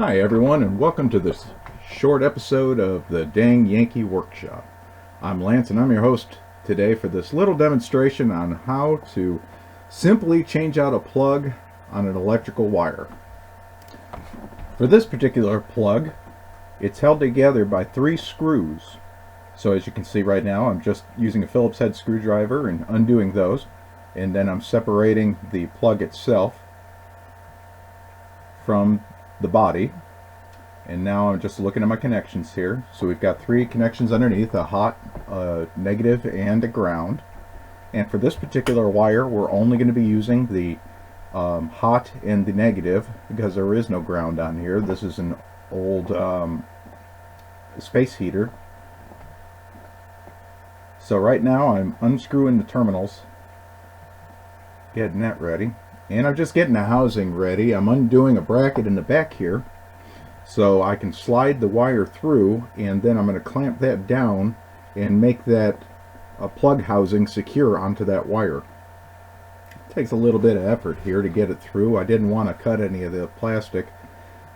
Hi everyone, and welcome to this short episode of the Dang Yankee Workshop. I'm Lance and I'm your host today for this little demonstration on how to simply change out a plug on an electrical wire. For this particular plug, it's held together by 3 screws. So as you can see right now, I'm just using a Phillips head screwdriver and undoing those, and then I'm separating the plug itself from the body. And now I'm just looking at my connections here. So we've got 3 connections underneath, a hot, negative, and a ground. And for this particular wire, we're only going to be using the hot and the negative because there is no ground on here. This is an old space heater. So right now I'm unscrewing the terminals, getting that ready. And I'm just getting the housing ready. I'm undoing a bracket in the back here so I can slide the wire through, and then I'm going to clamp that down and make that plug housing secure onto that wire. It takes a little bit of effort here to get it through. I didn't want to cut any of the plastic.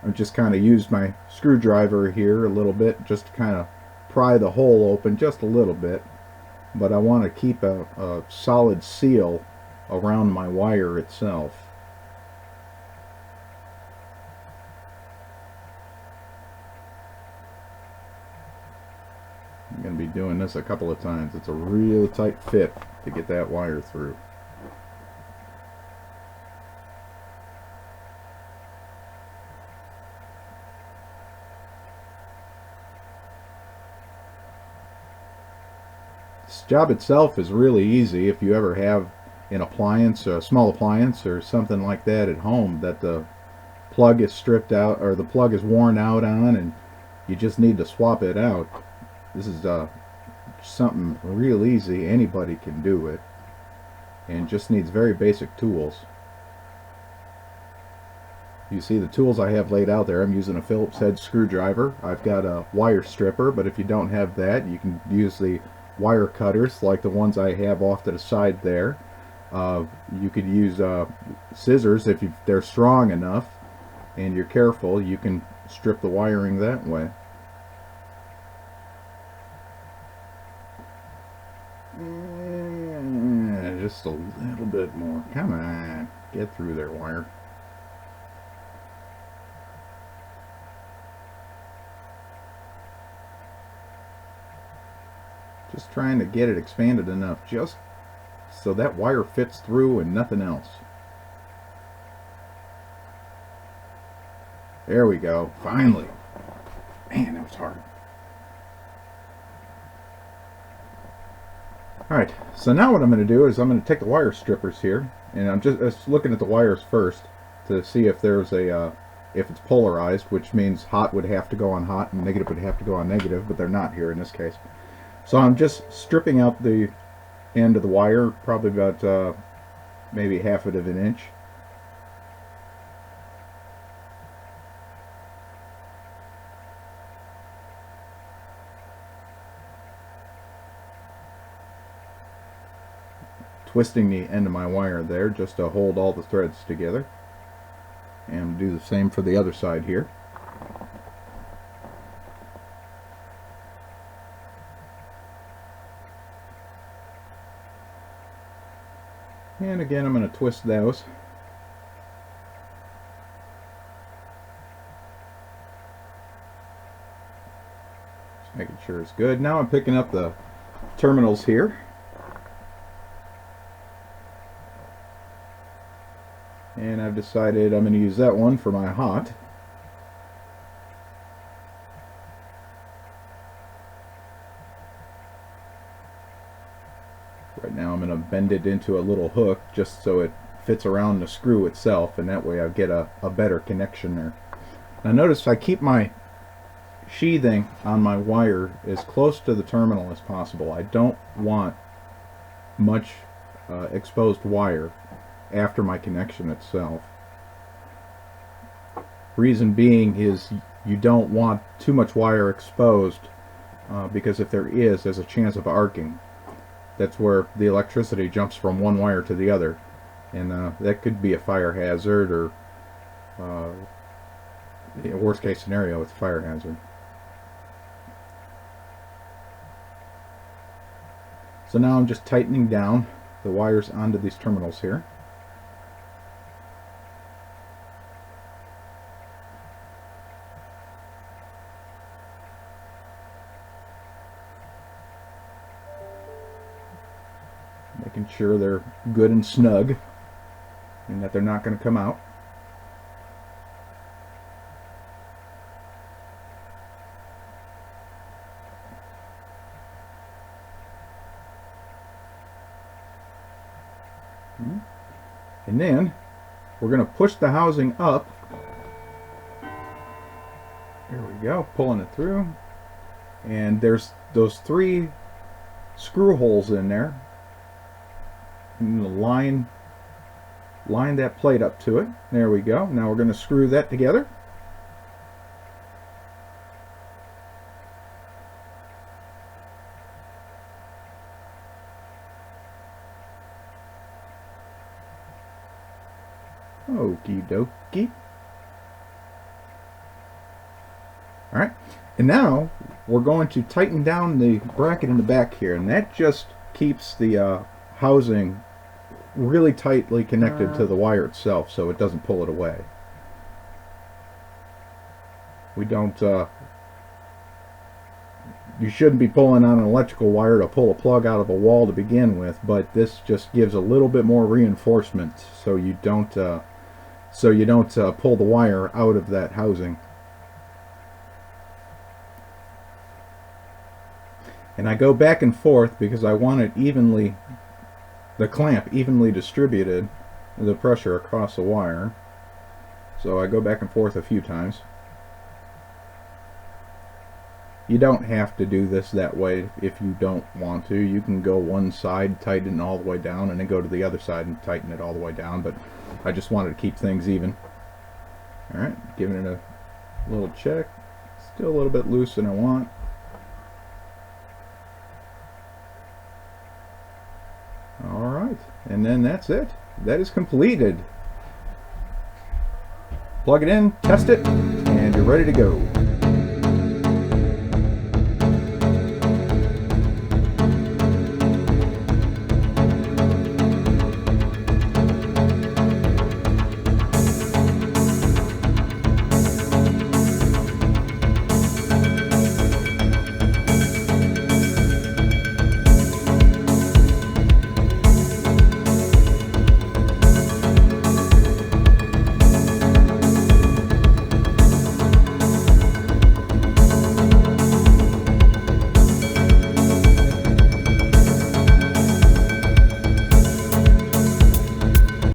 I just kind of used my screwdriver here a little bit just to kind of pry the hole open just a little bit, but I want to keep a solid seal around my wire itself. I'm going to be doing this a couple of times. It's a real tight fit to get that wire through. This job itself is really easy. If you ever have an appliance, a small appliance or something like that at home that the plug is stripped out or the plug is worn out on and you just need to swap it out, this is something real easy. Anybody can do it, and just needs very basic tools. You see the tools I have laid out there. I'm using a Phillips head screwdriver. I've got a wire stripper, but if you don't have that, you can use the wire cutters like the ones I have off to the side there. You could use scissors if they're strong enough and you're careful. You can strip the wiring that way. Just a little bit more. Come on, get through there, wire. Just trying to get it expanded enough just so that wire fits through and nothing else. There we go, finally. Man, that was hard. Alright, so now what I'm going to do is I'm going to take the wire strippers here, and I'm just looking at the wires first to see if there's if it's polarized, which means hot would have to go on hot and negative would have to go on negative, but they're not here in this case. So I'm just stripping out the end of the wire, probably about maybe half of an inch. Twisting the end of my wire there just to hold all the threads together, and do the same for the other side here. And again, I'm going to twist those. Just making sure it's good. Now I'm picking up the terminals here. And I've decided I'm going to use that one for my hot. Right now I'm going to bend it into a little hook just so it fits around the screw itself, and that way I get a better connection there. Now notice I keep my sheathing on my wire as close to the terminal as possible. I don't want much exposed wire after my connection itself. Reason being is you don't want too much wire exposed because if there's a chance of arcing. That's where the electricity jumps from one wire to the other, and that could be a fire hazard or worst case scenario, it's a fire hazard. So now I'm just tightening down the wires onto these terminals here. Making sure they're good and snug and that they're not going to come out. And then we're going to push the housing up. There we go, pulling it through. And there's those 3 screw holes in there. And line that plate up to it. There we go. Now we're going to screw that together. Okie dokie. Alright, and now we're going to tighten down the bracket in the back here, and that just keeps the housing really tightly connected to the wire itself so it doesn't pull it away. We don't you shouldn't be pulling on an electrical wire to pull a plug out of a wall to begin with, but this just gives a little bit more reinforcement so you don't pull the wire out of that housing. And I go back and forth because I want it evenly, the clamp evenly distributed, the pressure across the wire. So I go back and forth a few times. You don't have to do this that way if you don't want to. You can go one side, tighten it all the way down, and then go to the other side and tighten it all the way down, but I just wanted to keep things even. Alright, giving it a little check. Still a little bit loose than I want. Alright, and then that's it. That is completed. Plug it in, test it, and you're ready to go.